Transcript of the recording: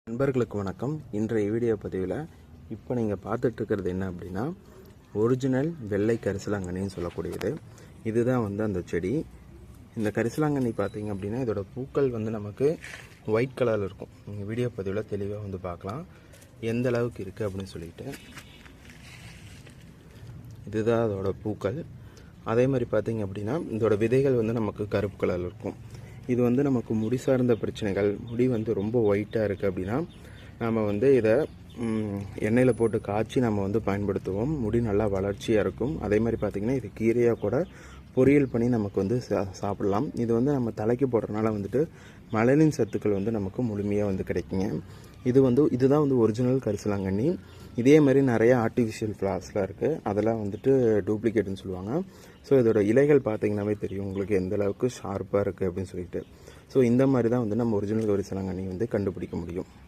நண்பர்களுக்கு வணக்கம். இன்றைய வீடியோ பதிவில் இப்போ நீங்கள் பார்த்துட்டு இருக்கிறது என்ன அப்படின்னா, ஒரிஜினல் வெள்ளை கரிசலாங்கண்ணின்னு சொல்லக்கூடியது. இதுதான் அந்த செடி. இந்த கரிசலாங்கண்ணி பார்த்தீங்க அப்படின்னா இதோட பூக்கள் நமக்கு ஒயிட் கலரில் இருக்கும். நீங்கள் வீடியோ பதிவில் தெளிவாக பார்க்கலாம் எந்த அளவுக்கு இருக்குது அப்படின்னு சொல்லிட்டு. இதுதான் அதோட பூக்கள். அதே மாதிரி பார்த்தீங்க அப்படின்னா இதோட விதைகள் நமக்கு கருப்பு கலரில் இருக்கும். இது நமக்கு முடி சார்ந்த பிரச்சனைகள், முடி ரொம்ப ஒயிட்டாக இருக்குது அப்படின்னா நம்ம இதை எண்ணெயில் போட்டு காய்ச்சி நம்ம பயன்படுத்துவோம். முடி நல்லா வளர்ச்சியாக இருக்கும். அதே மாதிரி பார்த்திங்கன்னா இது கீரையாக கூட பொரியல் பண்ணி நமக்கு சாப்பிடலாம். இது நம்ம தலைக்கு போடுறதுனால மலரின் சத்துக்கள் நமக்கு முழுமையாக கிடைக்குங்க. இதுதான் ஒரிஜினல் கரிசலாங்கண்ணி. இதே மாதிரி நிறைய ஆர்டிஃபிஷியல் ஃப்ளார்ஸ்லாம் இருக்குது. அதெல்லாம் டூப்ளிகேட்னு சொல்லுவாங்க. ஸோ இதோட இலைகள் பார்த்தீங்கன்னாவே தெரியும் உங்களுக்கு எந்த அளவுக்கு ஷார்ப்பாக இருக்குது அப்படின்னு சொல்லிட்டு. ஸோ இந்த மாதிரி தான் நம்ம ஒரிஜினல் கரிசலாங்கண்ணி கண்டுபிடிக்க முடியும்.